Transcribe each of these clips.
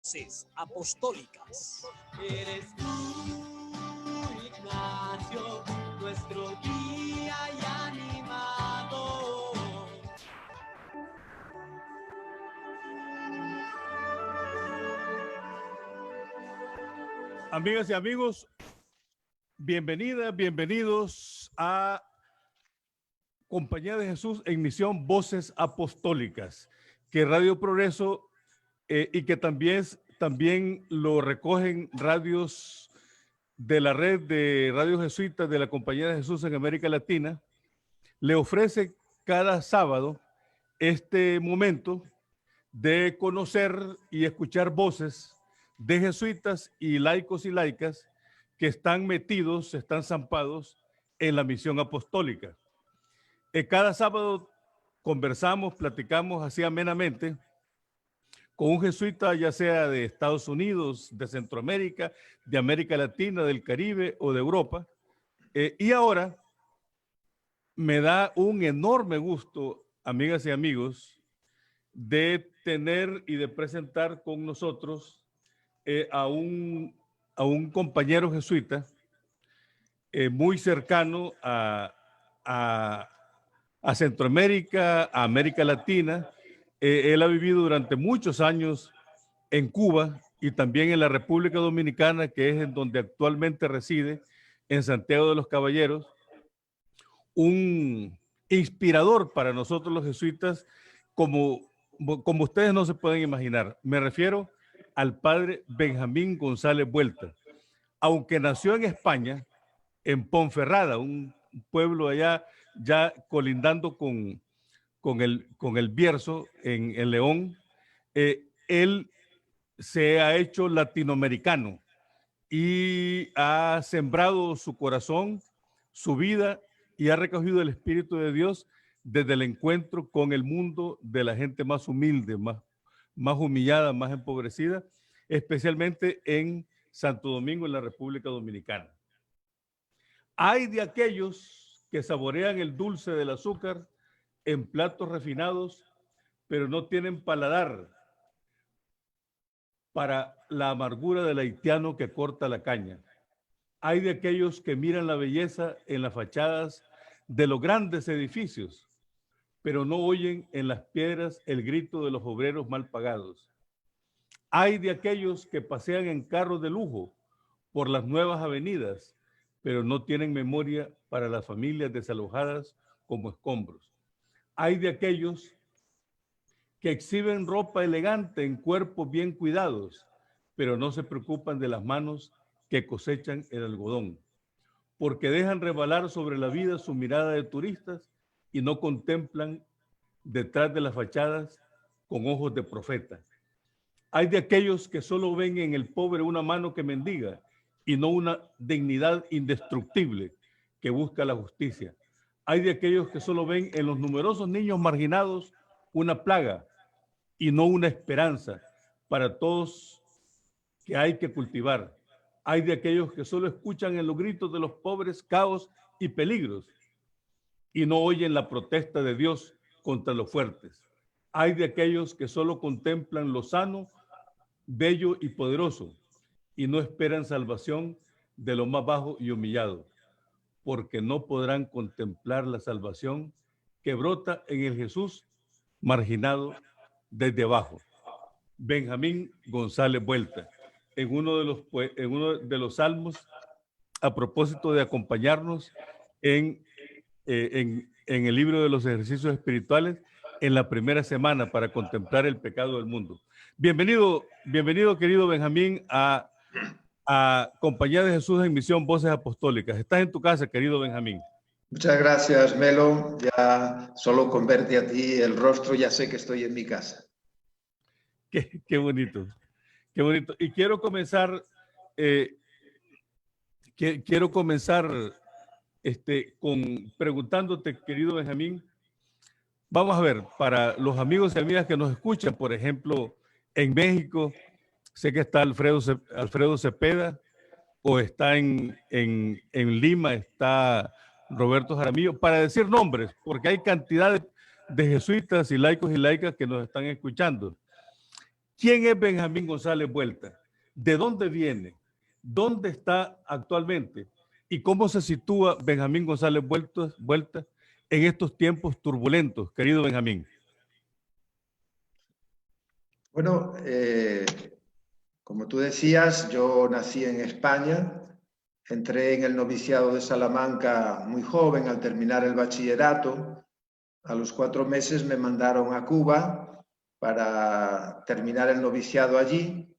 Voces apostólicas. Eres tú, Ignacio, nuestro guía y animador. Amigas y amigos, bienvenidas, bienvenidos a Compañía de Jesús en Misión Voces Apostólicas, que Radio Progreso y que también lo recogen radios de la red de radios jesuitas de la Compañía de Jesús en América Latina, le ofrece cada sábado este momento de conocer y escuchar voces de jesuitas y laicos y laicas que están metidos, están zampados en la misión apostólica. Cada sábado conversamos, platicamos así amenamente con un jesuita, ya sea de Estados Unidos, de Centroamérica, de América Latina, del Caribe o de Europa. Y ahora me da un enorme gusto, amigas y amigos, de tener y de presentar con nosotros a un compañero jesuita muy cercano a Centroamérica, a América Latina. Él ha vivido durante muchos años en Cuba y también en la República Dominicana, que es en donde actualmente reside, en Santiago de los Caballeros. Un inspirador para nosotros los jesuitas, como ustedes no se pueden imaginar. Me refiero al padre Benjamín González Vuelta. Aunque nació en España, en Ponferrada, un pueblo allá ya colindando con el Bierzo en León, él se ha hecho latinoamericano y ha sembrado su corazón, su vida, y ha recogido el Espíritu de Dios desde el encuentro con el mundo de la gente más humilde, más humillada, más empobrecida, especialmente en Santo Domingo, en la República Dominicana. Hay de aquellos que saborean el dulce del azúcar en platos refinados, pero no tienen paladar para la amargura del haitiano que corta la caña. Hay de aquellos que miran la belleza en las fachadas de los grandes edificios, pero no oyen en las piedras el grito de los obreros mal pagados. Hay de aquellos que pasean en carros de lujo por las nuevas avenidas, pero no tienen memoria para las familias desalojadas como escombros. Hay de aquellos que exhiben ropa elegante en cuerpos bien cuidados, pero no se preocupan de las manos que cosechan el algodón, porque dejan rebalar sobre la vida su mirada de turistas y no contemplan detrás de las fachadas con ojos de profeta. Hay de aquellos que solo ven en el pobre una mano que mendiga y no una dignidad indestructible que busca la justicia. Hay de aquellos que solo ven en los numerosos niños marginados una plaga y no una esperanza para todos que hay que cultivar. Hay de aquellos que solo escuchan en los gritos de los pobres caos y peligros y no oyen la protesta de Dios contra los fuertes. Hay de aquellos que solo contemplan lo sano, bello y poderoso y no esperan salvación de lo más bajo y humillado, porque no podrán contemplar la salvación que brota en el Jesús marginado desde abajo. Benjamín González Vuelta, en uno de los salmos, a propósito de acompañarnos en el libro de los ejercicios espirituales en la primera semana para contemplar el pecado del mundo. Bienvenido querido Benjamín a Compañía de Jesús en Misión Voces Apostólicas. Estás en tu casa, querido Benjamín. Muchas gracias, Melo. Ya solo con verte a ti el rostro ya sé que estoy en mi casa. Qué bonito, qué bonito. Y quiero comenzar con preguntándote, querido Benjamín. Vamos a ver, para los amigos y amigas que nos escuchan, por ejemplo, en México, sé que está Alfredo Cepeda, o está en Lima, está Roberto Jaramillo, para decir nombres, porque hay cantidad de jesuitas y laicos y laicas que nos están escuchando. ¿Quién es Benjamín González Vuelta? ¿De dónde viene? ¿Dónde está actualmente? ¿Y cómo se sitúa Benjamín González Vuelta en estos tiempos turbulentos, querido Benjamín? Bueno, como tú decías, yo nací en España, entré en el noviciado de Salamanca muy joven al terminar el bachillerato. A los 4 meses me mandaron a Cuba para terminar el noviciado allí.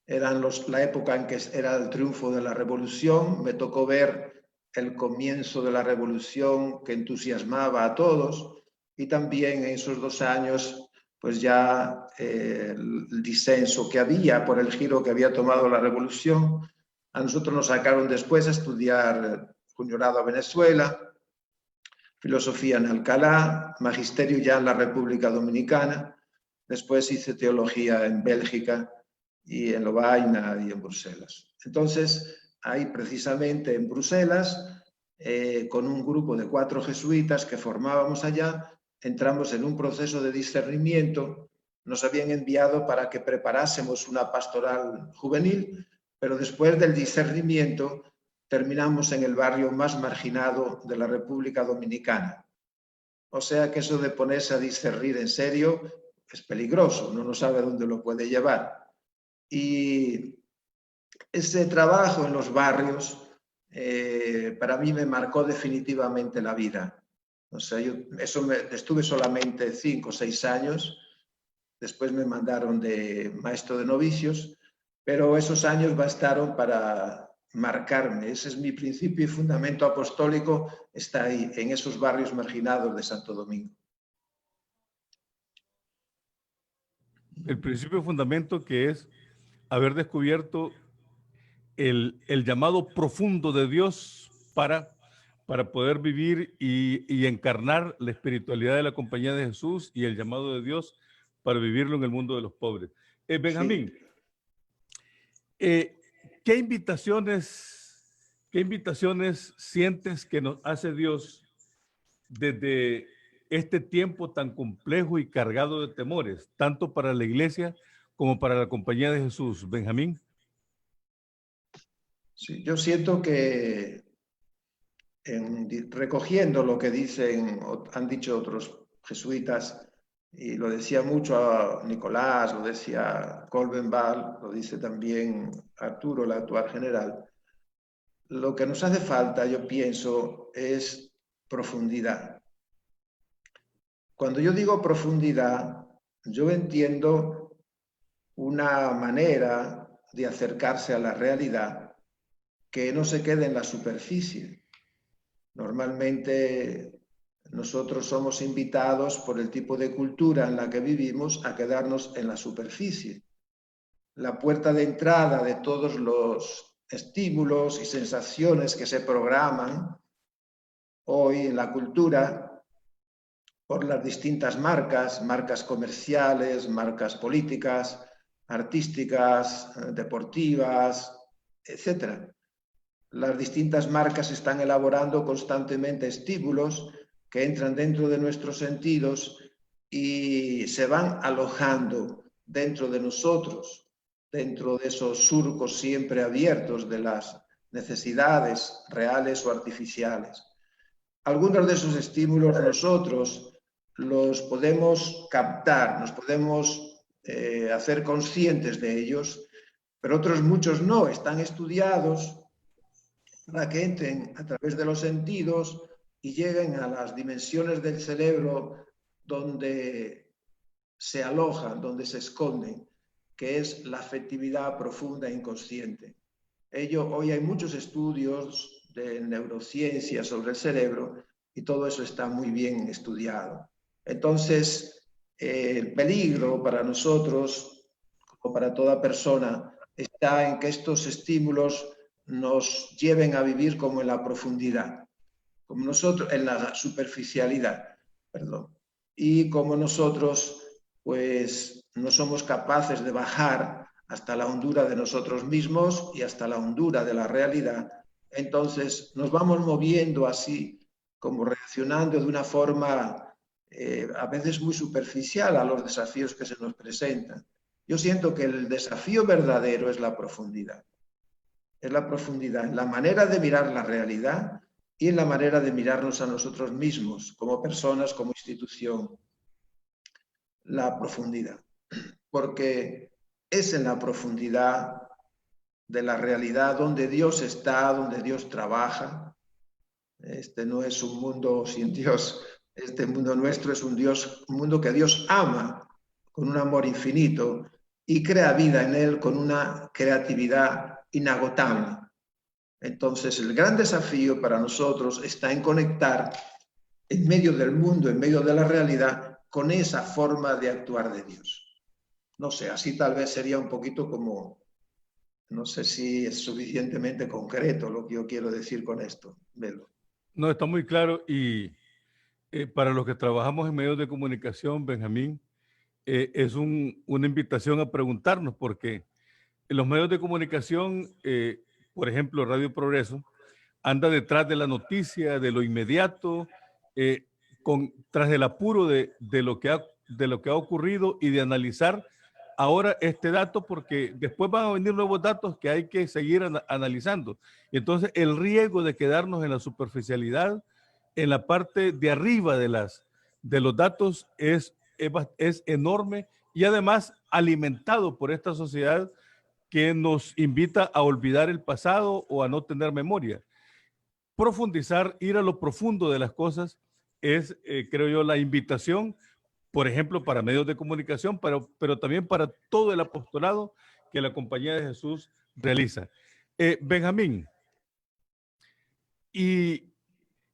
Eran la época en que era el triunfo de la revolución. Me tocó ver el comienzo de la revolución que entusiasmaba a todos, y también en esos 2 años pues ya el disenso que había por el giro que había tomado la revolución. A nosotros nos sacaron después a estudiar juniorado a Venezuela, filosofía en Alcalá, magisterio ya en la República Dominicana. Después hice teología en Bélgica y en Lovaina y en Bruselas. Entonces, ahí precisamente en Bruselas, con un grupo de 4 jesuitas que formábamos allá, entramos en un proceso de discernimiento. Nos habían enviado para que preparásemos una pastoral juvenil, pero después del discernimiento terminamos en el barrio más marginado de la República Dominicana. O sea que eso de ponerse a discernir en serio es peligroso, uno no sabe dónde lo puede llevar. Y ese trabajo en los barrios para mí me marcó definitivamente la vida. O sea, estuve solamente 5 o 6 años, después me mandaron de maestro de novicios, pero esos años bastaron para marcarme. Ese es mi principio y fundamento apostólico, está ahí, en esos barrios marginados de Santo Domingo. El principio de fundamento, que es haber descubierto el llamado profundo de Dios para poder vivir y encarnar la espiritualidad de la Compañía de Jesús y el llamado de Dios para vivirlo en el mundo de los pobres. Benjamín, sí. ¿Qué invitaciones sientes que nos hace Dios desde este tiempo tan complejo y cargado de temores, tanto para la iglesia como para la Compañía de Jesús, Benjamín? Sí, yo siento que recogiendo lo que han dicho otros jesuitas, y lo decía mucho a Nicolás, lo decía Colbenval, lo dice también Arturo, el actual general, lo que nos hace falta, yo pienso, es profundidad. Cuando yo digo profundidad, yo entiendo una manera de acercarse a la realidad que no se quede en la superficie. Normalmente nosotros somos invitados por el tipo de cultura en la que vivimos a quedarnos en la superficie. La puerta de entrada de todos los estímulos y sensaciones que se programan hoy en la cultura por las distintas marcas comerciales, marcas políticas, artísticas, deportivas, etc. Las distintas marcas están elaborando constantemente estímulos que entran dentro de nuestros sentidos y se van alojando dentro de nosotros, dentro de esos surcos siempre abiertos de las necesidades reales o artificiales. Algunos de esos estímulos nosotros los podemos captar, nos podemos hacer conscientes de ellos, pero otros muchos no, están estudiados para que entren a través de los sentidos y lleguen a las dimensiones del cerebro donde se alojan, donde se esconden, que es la afectividad profunda e inconsciente. Hoy hay muchos estudios de neurociencia sobre el cerebro y todo eso está muy bien estudiado. Entonces, el peligro para nosotros, o para toda persona, está en que estos estímulos nos lleven a vivir como en la profundidad, como nosotros, en la superficialidad, perdón. Y como nosotros, pues, no somos capaces de bajar hasta la hondura de nosotros mismos y hasta la hondura de la realidad, entonces nos vamos moviendo así, como reaccionando de una forma a veces muy superficial a los desafíos que se nos presentan. Yo siento que el desafío verdadero es la profundidad. Es la profundidad, en la manera de mirar la realidad y en la manera de mirarnos a nosotros mismos, como personas, como institución. La profundidad. Porque es en la profundidad de la realidad donde Dios está, donde Dios trabaja. Este no es un mundo sin Dios. Este mundo nuestro es un mundo que Dios ama con un amor infinito y crea vida en él con una creatividad inagotable. Entonces, el gran desafío para nosotros está en conectar en medio del mundo, en medio de la realidad, con esa forma de actuar de Dios. No sé, así tal vez sería un poquito como, no sé si es suficientemente concreto lo que yo quiero decir con esto. Velo. No, está muy claro y para los que trabajamos en medios de comunicación, Benjamín, es una invitación a preguntarnos porque en los medios de comunicación, por ejemplo, Radio Progreso, anda detrás de la noticia, de lo inmediato, tras el apuro de lo que ha ocurrido y de analizar ahora este dato, porque después van a venir nuevos datos que hay que seguir analizando. Y entonces el riesgo de quedarnos en la superficialidad, en la parte de arriba de los datos es enorme y además alimentado por esta sociedad que nos invita a olvidar el pasado o a no tener memoria. Profundizar, ir a lo profundo de las cosas es, creo yo, la invitación, por ejemplo, para medios de comunicación, pero también para todo el apostolado que la Compañía de Jesús realiza. Benjamín, y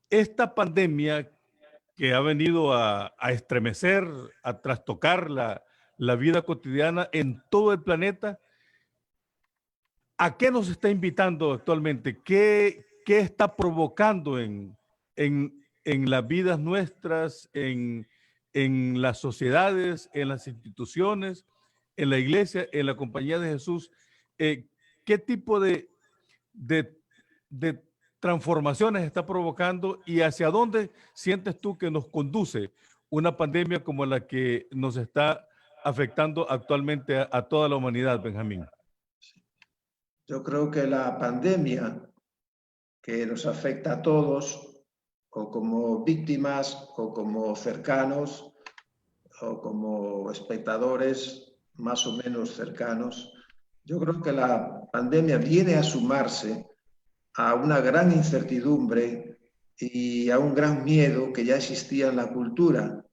esta pandemia que ha venido a estremecer, a trastocar la vida cotidiana en todo el planeta, ¿a qué nos está invitando actualmente? ¿Qué está provocando en las vidas nuestras, en las sociedades, en las instituciones, en la iglesia, en la Compañía de Jesús? ¿Qué tipo de transformaciones está provocando y hacia dónde sientes tú que nos conduce una pandemia como la que nos está afectando actualmente a toda la humanidad, Benjamín? Yo creo que la pandemia que nos afecta a todos, o como víctimas, o como cercanos, o como espectadores más o menos cercanos, yo creo que la pandemia viene a sumarse a una gran incertidumbre y a un gran miedo que ya existía en la cultura.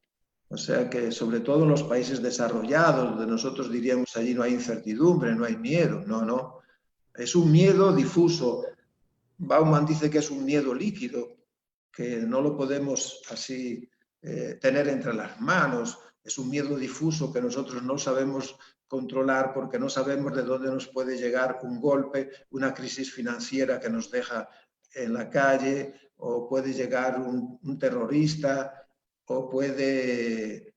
O sea que sobre todo en los países desarrollados, donde nosotros diríamos allí no hay incertidumbre, no hay miedo, no. Es un miedo difuso. Bauman dice que es un miedo líquido, que no lo podemos así tener entre las manos. Es un miedo difuso que nosotros no sabemos controlar porque no sabemos de dónde nos puede llegar un golpe, una crisis financiera que nos deja en la calle, o puede llegar un terrorista, o puede,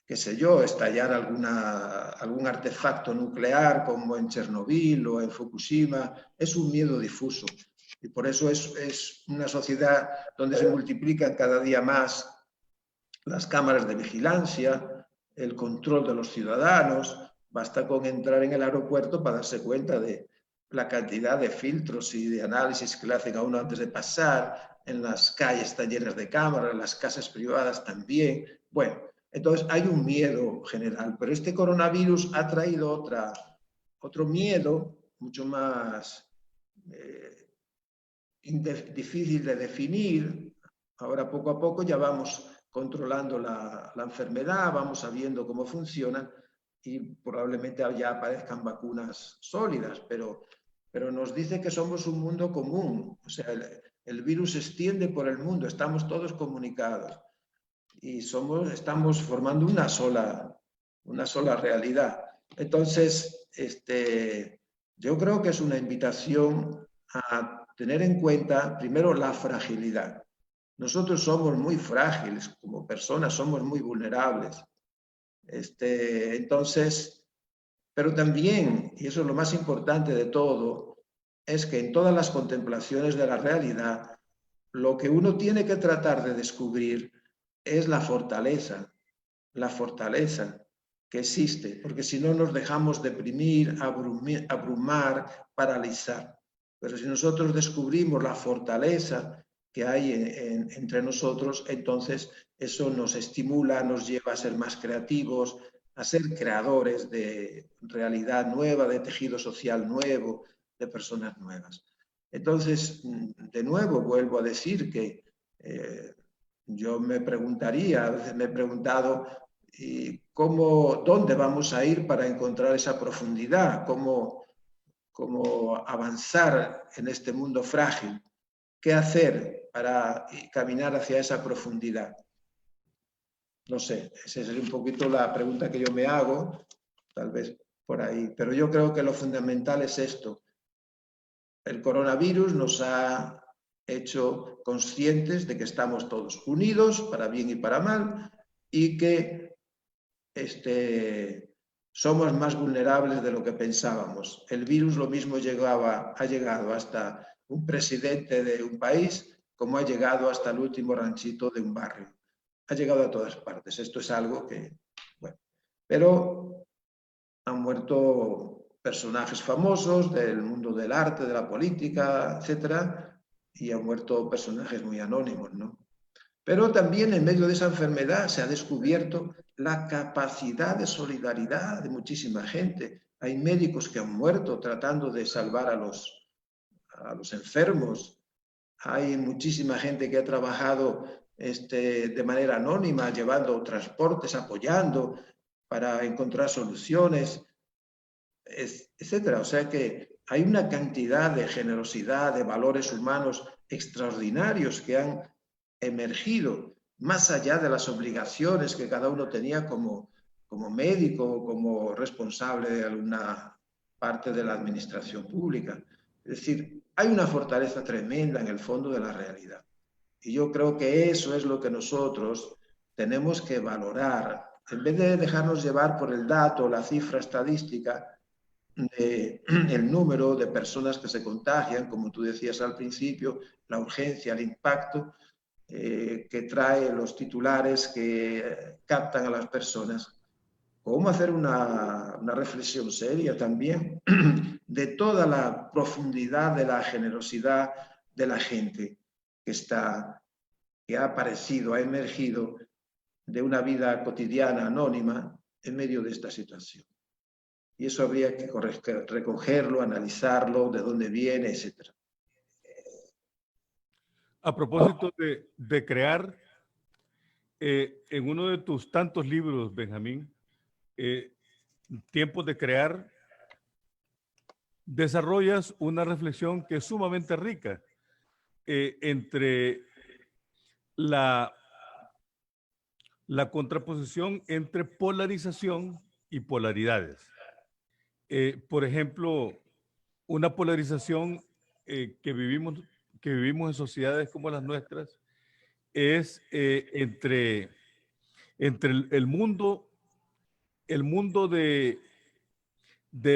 qué sé yo, estallar algún artefacto nuclear como en Chernobyl o en Fukushima. Es un miedo difuso. Y por eso es una sociedad donde se multiplican cada día más las cámaras de vigilancia, el control de los ciudadanos. Basta con entrar en el aeropuerto para darse cuenta de la cantidad de filtros y de análisis que le hacen a uno antes de pasar. En las calles están llenas de cámaras, las casas privadas también. Bueno, entonces hay un miedo general, pero este coronavirus ha traído otro miedo mucho más difícil de definir. Ahora poco a poco ya vamos controlando la enfermedad, vamos sabiendo cómo funciona y probablemente ya aparezcan vacunas sólidas, pero nos dice que somos un mundo común. O sea, el virus se extiende por el mundo, estamos todos comunicados y estamos formando una sola realidad. Entonces, yo creo que es una invitación a tener en cuenta primero la fragilidad. Nosotros somos muy frágiles como personas, somos muy vulnerables. Entonces, pero también, y eso es lo más importante de todo, es que en todas las contemplaciones de la realidad, lo que uno tiene que tratar de descubrir es la fortaleza que existe, porque si no nos dejamos deprimir, abrumar, paralizar. Pero si nosotros descubrimos la fortaleza que hay entre nosotros, entonces eso nos estimula, nos lleva a ser más creativos, a ser creadores de realidad nueva, de tejido social nuevo, de personas nuevas. Entonces, de nuevo, vuelvo a decir que yo me preguntaría, a veces me he preguntado, ¿dónde vamos a ir para encontrar esa profundidad? ¿Cómo avanzar en este mundo frágil? ¿Qué hacer para caminar hacia esa profundidad? No sé, esa es un poquito la pregunta que yo me hago, tal vez por ahí. Pero yo creo que lo fundamental es esto. El coronavirus nos ha hecho conscientes de que estamos todos unidos, para bien y para mal, y que somos más vulnerables de lo que pensábamos. El virus lo mismo ha llegado hasta un presidente de un país como ha llegado hasta el último ranchito de un barrio. Ha llegado a todas partes. Esto es algo que, bueno, pero han muerto personajes famosos del mundo del arte, de la política, etcétera, y han muerto personajes muy anónimos, ¿no? Pero también en medio de esa enfermedad se ha descubierto la capacidad de solidaridad de muchísima gente. Hay médicos que han muerto tratando de salvar a los enfermos. Hay muchísima gente que ha trabajado de manera anónima, llevando transportes, apoyando para encontrar soluciones, etcétera. O sea que hay una cantidad de generosidad, de valores humanos extraordinarios que han emergido más allá de las obligaciones que cada uno tenía como médico, como responsable de alguna parte de la administración pública. Es decir, hay una fortaleza tremenda en el fondo de la realidad. Y yo creo que eso es lo que nosotros tenemos que valorar. En vez de dejarnos llevar por el dato, la cifra estadística, el número de personas que se contagian, como tú decías al principio, la urgencia, el impacto que trae los titulares que captan a las personas. ¿Cómo hacer una reflexión seria también de toda la profundidad de la generosidad de la gente que ha aparecido, ha emergido de una vida cotidiana anónima en medio de esta situación? Y eso habría que recogerlo, analizarlo, de dónde viene, etc. A propósito de crear, en uno de tus tantos libros, Benjamín, Tiempos de Crear, desarrollas una reflexión que es sumamente rica entre la contraposición entre polarización y polaridades. Por ejemplo, una polarización que vivimos en sociedades como las nuestras es entre el mundo de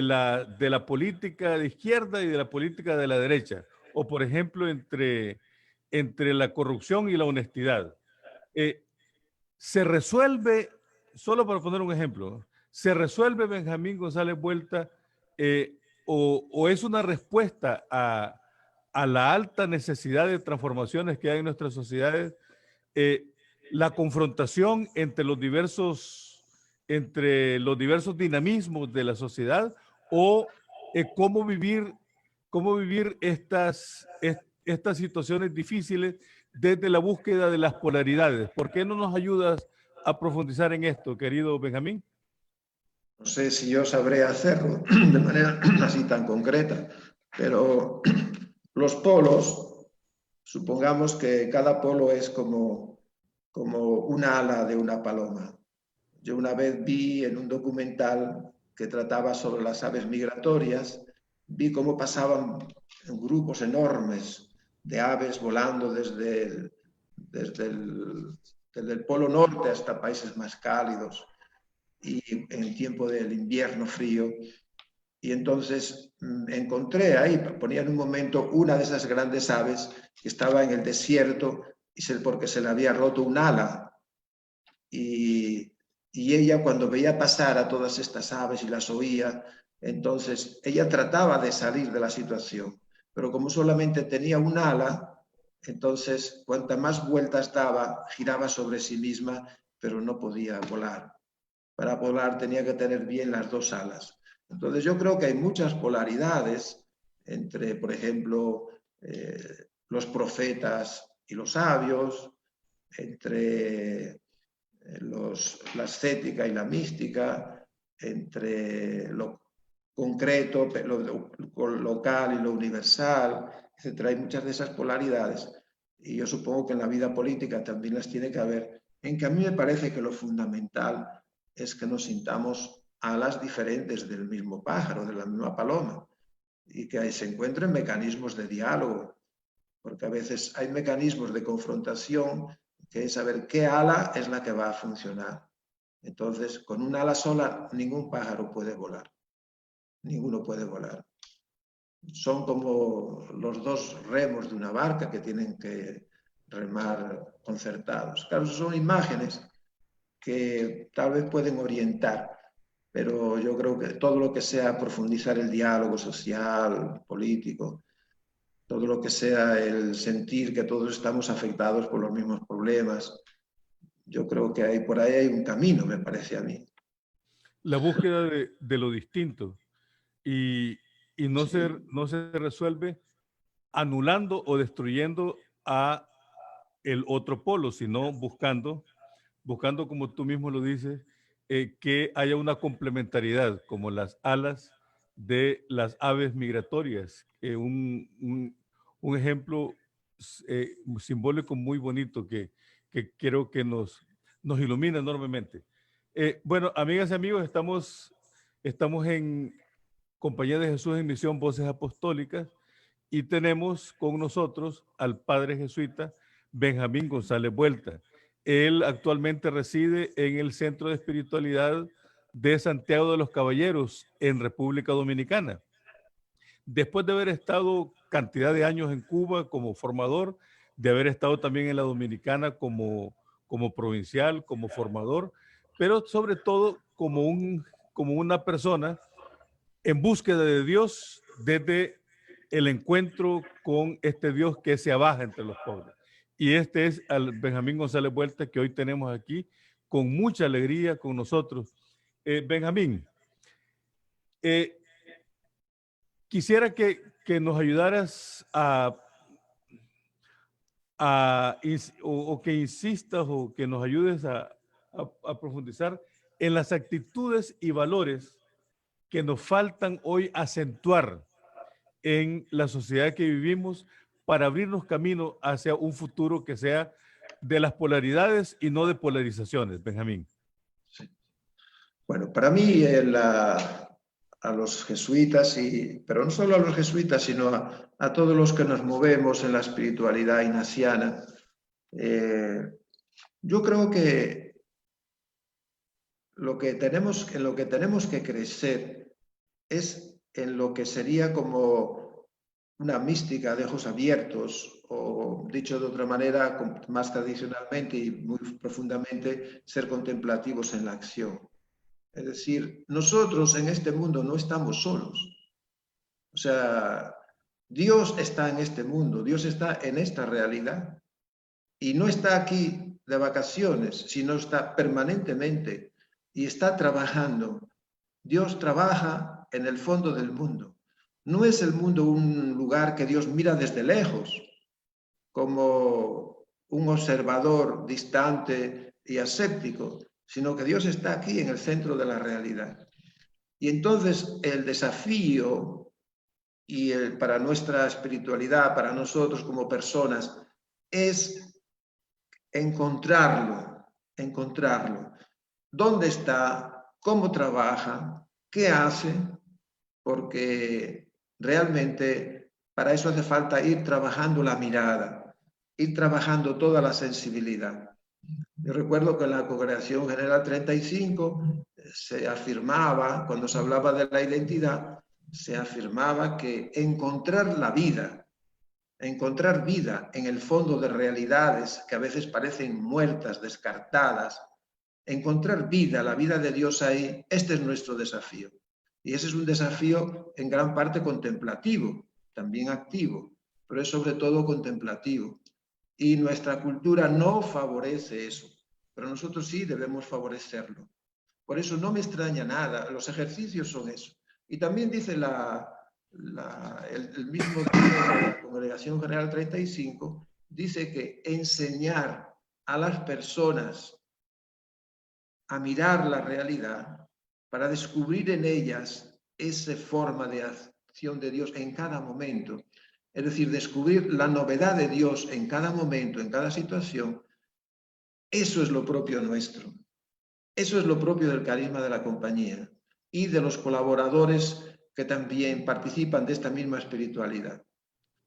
la política de izquierda y de la política de la derecha, o por ejemplo entre la corrupción y la honestidad. Se resuelve, solo para poner un ejemplo, se resuelve, Benjamín González Vuelta, o es una respuesta a la alta necesidad de transformaciones que hay en nuestras sociedades, la confrontación entre los diversos dinamismos de la sociedad, o cómo vivir estas situaciones difíciles desde la búsqueda de las polaridades. ¿Por qué no nos ayudas a profundizar en esto, querido Benjamín? No sé si yo sabré hacerlo de manera así tan concreta, pero los polos, supongamos que cada polo es como una ala de una paloma. Yo una vez vi en un documental que trataba sobre las aves migratorias, vi cómo pasaban en grupos enormes de aves volando desde el polo norte hasta países más cálidos y en el tiempo del invierno frío. Y entonces encontré ahí, ponía en un momento una de esas grandes aves que estaba en el desierto porque se le había roto un ala y ella cuando veía pasar a todas estas aves y las oía, entonces ella trataba de salir de la situación, pero como solamente tenía un ala, entonces cuanta más vueltas daba, giraba sobre sí misma, pero no podía volar. Para volar tenía que tener bien las dos alas. Entonces yo creo que hay muchas polaridades entre, por ejemplo, los profetas y los sabios, entre la ascética y la mística, entre lo concreto, lo local y lo universal, etc. Hay muchas de esas polaridades y yo supongo que en la vida política también las tiene que haber, en que a mí me parece que lo fundamental es que nos sintamos alas diferentes del mismo pájaro, de la misma paloma, y que se encuentren mecanismos de diálogo, porque a veces hay mecanismos de confrontación que es saber qué ala es la que va a funcionar. Entonces, con un ala sola, ningún pájaro puede volar. Ninguno puede volar. Son como los dos remos de una barca que tienen que remar concertados. Claro, son imágenes que tal vez pueden orientar, pero yo creo que todo lo que sea profundizar el diálogo social, político, todo lo que sea el sentir que todos estamos afectados por los mismos problemas, yo creo que por ahí hay un camino, me parece a mí. La búsqueda de lo distinto y no, Sí. no se resuelve anulando o destruyendo a el otro polo, sino buscando, como tú mismo lo dices, que haya una complementariedad, como las alas de las aves migratorias. Un ejemplo simbólico muy bonito que creo que nos ilumina enormemente. Bueno, amigas y amigos, estamos en Compañía de Jesús en Misión Voces Apostólicas y tenemos con nosotros al padre jesuita Benjamín González Vuelta. Él actualmente reside en el Centro de Espiritualidad de Santiago de los Caballeros en República Dominicana. Después de haber estado cantidad de años en Cuba como formador, de haber estado también en la Dominicana como provincial, como formador, pero sobre todo como una persona en búsqueda de Dios desde el encuentro con este Dios que se abaja entre los pobres. Y este es al Benjamín González Vuelta que hoy tenemos aquí con mucha alegría con nosotros. Benjamín, quisiera que nos ayudaras o que insistas o que nos ayudes a profundizar en las actitudes y valores que nos faltan hoy acentuar en la sociedad que vivimos para abrirnos camino hacia un futuro que sea de las polaridades y no de polarizaciones, Benjamín. Sí. Bueno, para mí a los jesuitas, pero no solo a los jesuitas, sino a todos los que nos movemos en la espiritualidad ignaciana, yo creo que en lo que tenemos que crecer es en lo que sería como una mística de ojos abiertos, o dicho de otra manera, más tradicionalmente y muy profundamente, ser contemplativos en la acción. Es decir, nosotros en este mundo no estamos solos. O sea, Dios está en este mundo, Dios está en esta realidad y no está aquí de vacaciones, sino está permanentemente y está trabajando. Dios trabaja en el fondo del mundo. No es el mundo un lugar que Dios mira desde lejos, como un observador distante y aséptico, sino que Dios está aquí en el centro de la realidad. Y entonces el desafío para nuestra espiritualidad, para nosotros como personas, es encontrarlo. ¿Dónde está? ¿Cómo trabaja? ¿Qué hace? Porque realmente para eso hace falta ir trabajando la mirada, ir trabajando toda la sensibilidad. Yo recuerdo que en la Congregación General 35 se afirmaba, cuando se hablaba de la identidad, se afirmaba que encontrar vida en el fondo de realidades que a veces parecen muertas, descartadas, encontrar vida, la vida de Dios ahí. Este es nuestro desafío. Y ese es un desafío en gran parte contemplativo, también activo, pero es sobre todo contemplativo. Y nuestra cultura no favorece eso, pero nosotros sí debemos favorecerlo. Por eso no me extraña nada, los ejercicios son eso. Y también dice el mismo documento de la Congregación General 35, dice que enseñar a las personas a mirar la realidad para descubrir en ellas esa forma de acción de Dios en cada momento. Es decir, descubrir la novedad de Dios en cada momento, en cada situación. Eso es lo propio nuestro. Eso es lo propio del carisma de la compañía y de los colaboradores que también participan de esta misma espiritualidad.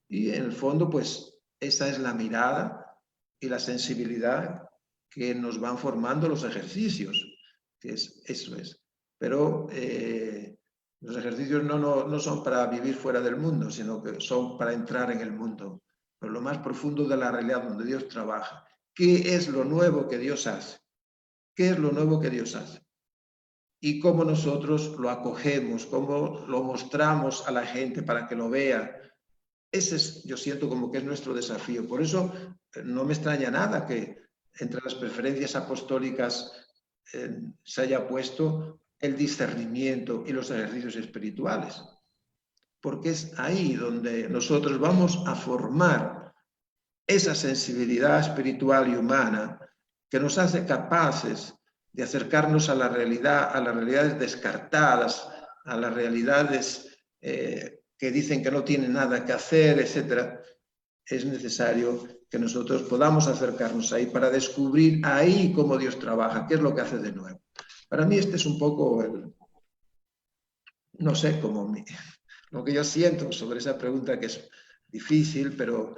Y en el fondo, pues, esa es la mirada y la sensibilidad que nos van formando los ejercicios, que eso es. Pero los ejercicios no son para vivir fuera del mundo, sino que son para entrar en el mundo, pero lo más profundo de la realidad donde Dios trabaja. ¿Qué es lo nuevo que Dios hace? ¿Qué es lo nuevo que Dios hace? Y cómo nosotros lo acogemos, cómo lo mostramos a la gente para que lo vea. Ese es, yo siento como que es nuestro desafío. Por eso no me extraña nada que entre las preferencias apostólicas se haya puesto el discernimiento y los ejercicios espirituales. Porque es ahí donde nosotros vamos a formar esa sensibilidad espiritual y humana que nos hace capaces de acercarnos a las realidades descartadas, a las realidades que dicen que no tienen nada que hacer, etc. Es necesario que nosotros podamos acercarnos ahí para descubrir ahí cómo Dios trabaja, qué es lo que hace de nuevo. Para mí este es un poco no sé, lo que yo siento sobre esa pregunta, que es difícil, pero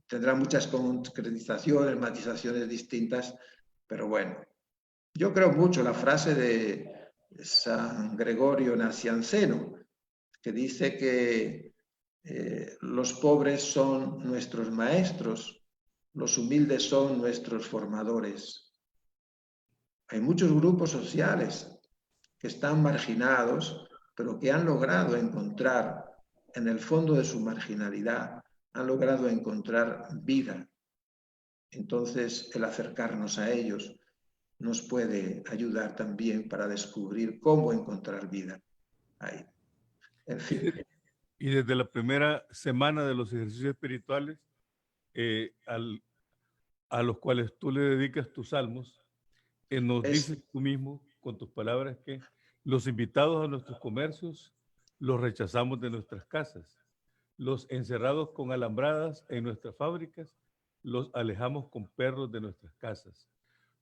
tendrá muchas concretizaciones, matizaciones distintas, pero bueno. Yo creo mucho la frase de San Gregorio Nacianceno, que dice que los pobres son nuestros maestros, los humildes son nuestros formadores. Hay muchos grupos sociales que están marginados, pero que han logrado encontrar en el fondo de su marginalidad, han logrado encontrar vida. Entonces, el acercarnos a ellos nos puede ayudar también para descubrir cómo encontrar vida ahí. En fin. Y desde la primera semana de los ejercicios espirituales, a los cuales tú le dedicas tus salmos, nos dices tú mismo, con tus palabras, que los invitados a nuestros comercios los rechazamos de nuestras casas, los encerrados con alambradas en nuestras fábricas los alejamos con perros de nuestras casas,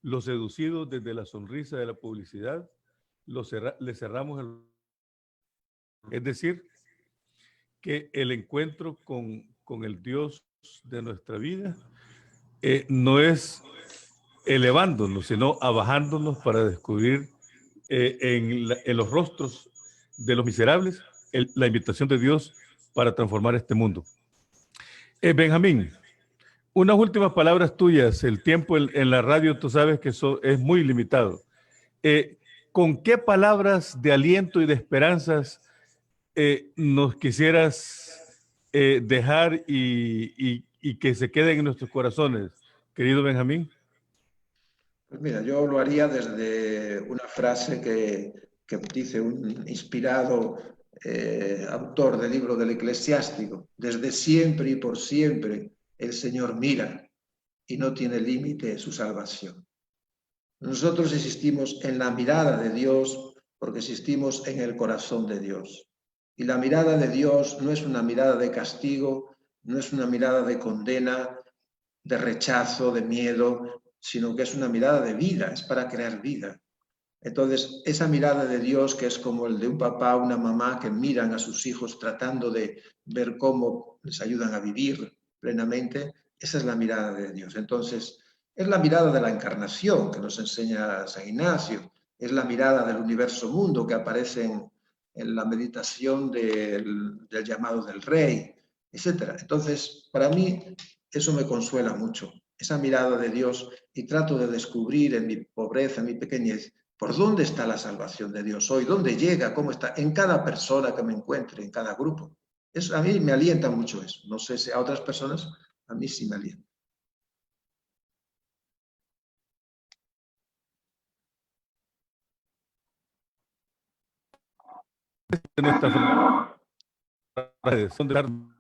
los seducidos desde la sonrisa de la publicidad les cerramos el... Es decir, que el encuentro con el Dios de nuestra vida no es elevándonos, sino abajándonos para descubrir en los rostros de los miserables la invitación de Dios para transformar este mundo. Benjamín, unas últimas palabras tuyas. El tiempo en la radio, tú sabes que eso es muy limitado. ¿Con qué palabras de aliento y de esperanzas nos quisieras dejar y que se queden en nuestros corazones, querido Benjamín? Pues mira, yo lo haría desde una frase que dice un inspirado autor del libro del Eclesiástico: desde siempre y por siempre el Señor mira y no tiene límite su salvación. Nosotros existimos en la mirada de Dios porque existimos en el corazón de Dios. Y la mirada de Dios no es una mirada de castigo, no es una mirada de condena, de rechazo, de miedo, sino que es una mirada de vida, es para crear vida. Entonces, esa mirada de Dios, que es como el de un papá o una mamá que miran a sus hijos tratando de ver cómo les ayudan a vivir plenamente, esa es la mirada de Dios. Entonces, es la mirada de la encarnación que nos enseña San Ignacio, es la mirada del universo mundo que aparece en la meditación del llamado del rey, etc. Entonces, para mí, eso me consuela mucho. esa mirada de Dios y trato de descubrir en mi pobreza, en mi pequeñez, por dónde está la salvación de Dios hoy, dónde llega, cómo está, en cada persona que me encuentre, en cada grupo. Eso, a mí me alienta mucho eso. No sé si a otras personas, a mí sí me alienta. Nuestra frase, son de